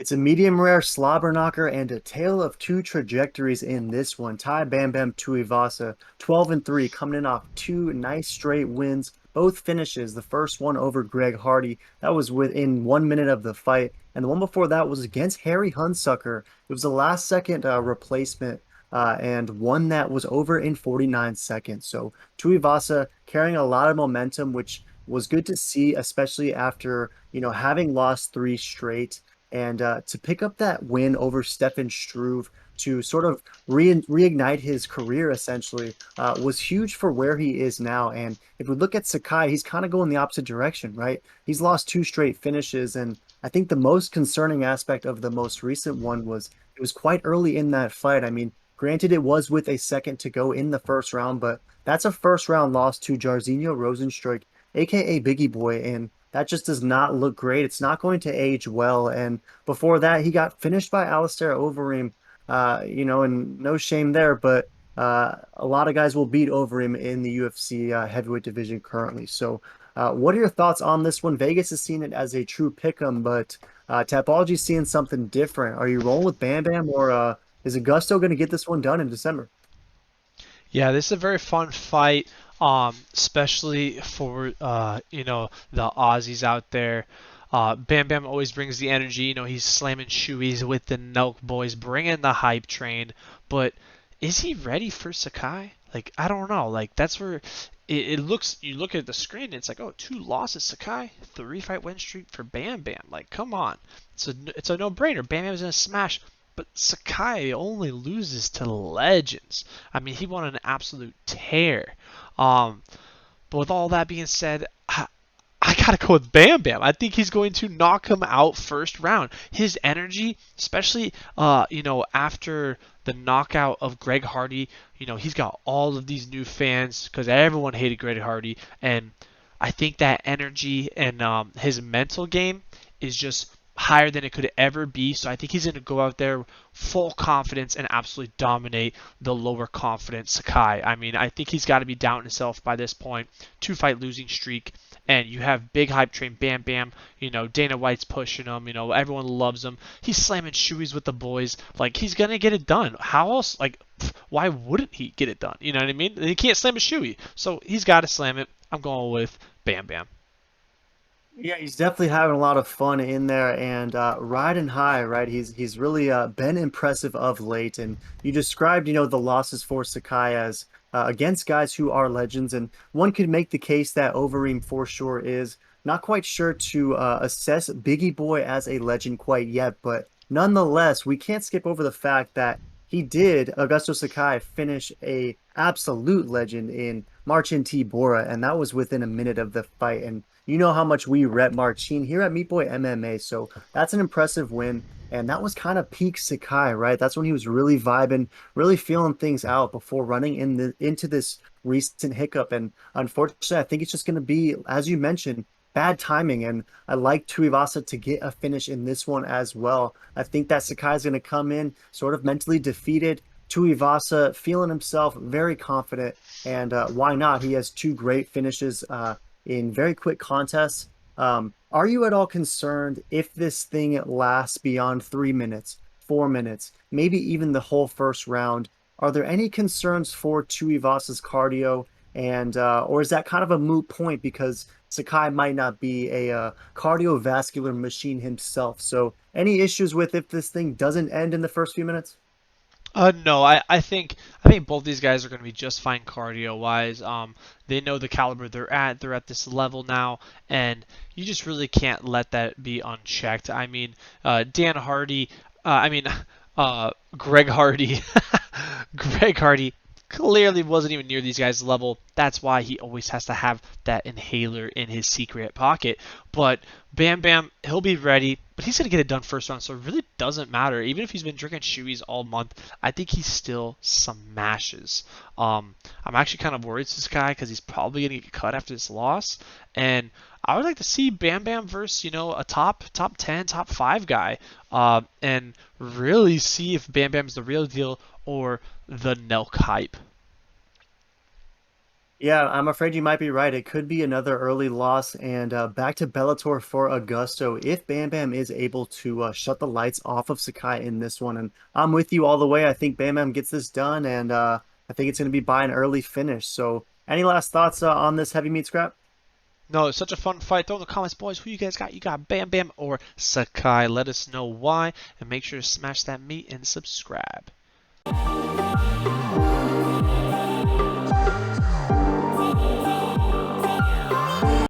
It's a medium rare slobber knocker and a tale of two trajectories in this one. Tai Bam Bam Tuivasa, 12-3, coming in off two nice straight wins, both finishes. The first one over Greg Hardy, that was within 1 minute of the fight, and the one before that was against Harry Hunsucker. It was a last second replacement. And one that was over in 49 seconds. So Tuivasa carrying a lot of momentum, which was good to see, especially after, having lost three straight. And to pick up that win over Stefan Struve to sort of reignite his career essentially was huge for where he is now. And if we look at Sakai, he's kind of going the opposite direction, right? He's lost two straight finishes. And I think the most concerning aspect of the most recent one was it was quite early in that fight. I mean, granted, it was with a second to go in the first round, but that's a first round loss to Jairzinho Rosenstruik, aka Biggie Boy. And that just does not look great. It's not going to age well. And before that, he got finished by Alistair Overeem, and no shame there, but a lot of guys will beat Overeem in the UFC heavyweight division currently. So, what are your thoughts on this one? Vegas has seen it as a true pick 'em, but Tapology's seeing something different. Are you rolling with Bam Bam, or is Augusto going to get this one done in December? Yeah, this is a very fun fight, especially for the Aussies out there. Bam Bam always brings the energy. He's slamming shoeys with the Nelk boys, bringing the hype train. But is he ready for Sakai? Like, I don't know. Like, that's where it looks. You look at the screen, and it's like, oh, two losses Sakai, three-fight win streak for Bam Bam. Like, come on, it's a no-brainer. Bam Bam's gonna smash. But Sakai only loses to legends. I mean, he won an absolute tear. Um, but with all that being said, I gotta go with Bam Bam. I think he's going to knock him out first round. His energy, especially after the knockout of Greg Hardy, he's got all of these new fans because everyone hated Greg Hardy, and I think that energy and his mental game is just higher than it could ever be. So I think he's going to go out there full confidence and absolutely dominate the lower confidence Sakai. I mean, I think he's got to be doubting himself by this point. Two fight losing streak. And you have big hype train Bam Bam. Dana White's pushing him. Everyone loves him. He's slamming shoeys with the boys. Like, he's going to get it done. How else? Like, why wouldn't he get it done? You know what I mean? He can't slam a shoey. So he's got to slam it. I'm going with Bam Bam. Yeah, he's definitely having a lot of fun in there and riding high, right? He's really been impressive of late. And you described, the losses for Sakai as against guys who are legends, and one could make the case that Overeem for sure is not quite sure to assess Biggie Boy as a legend quite yet, but nonetheless, we can't skip over the fact that he did, Augusto Sakai, finish a absolute legend in Marcin Tybura, and that was within a minute of the fight. And you know how much we rep Marcin here at Meat Boy MMA, so that's an impressive win. And that was kind of peak Sakai, right? That's when he was really vibing, really feeling things out before running into this recent hiccup. And unfortunately, I think it's just going to be, as you mentioned, bad timing. And I like Tuivasa to get a finish in this one as well. I think that Sakai is going to come in sort of mentally defeated. Tuivasa feeling himself very confident, and why not? He has two great finishes in very quick contests. Are you at all concerned if this thing lasts beyond 3 minutes, 4 minutes, maybe even the whole first round? Are there any concerns for Tuivasa's cardio, and or is that kind of a moot point because Sakai might not be a cardiovascular machine himself? So, any issues with if this thing doesn't end in the first few minutes? No, I think both these guys are going to be just fine cardio wise. They know the caliber they're at. They're at this level now, and you just really can't let that be unchecked. I mean, Dan Hardy. Greg Hardy. Greg Hardy clearly wasn't even near these guys' level. That's why he always has to have that inhaler in his secret pocket. But Bam Bam, he'll be ready, but he's going to get it done first round, so it really doesn't matter. Even if he's been drinking shoeys all month, I think he still smashes. I'm actually kind of worried for this guy because he's probably going to get cut after this loss. And I would like to see Bam Bam versus, a top 10, top 5 guy, and really see if Bam Bam's the real deal or the Nelk hype. Yeah, I'm afraid you might be right. It could be another early loss, and back to Bellator for Augusto. If Bam Bam is able to shut the lights off of Sakai in this one, and I'm with you all the way. I think Bam Bam gets this done, and I think it's going to be by an early finish. So, any last thoughts on this heavy meat scrap? No, it's such a fun fight. Throw in the comments, boys, who you guys got. You got Bam Bam or Sakai. Let us know why, and make sure to smash that meat and subscribe.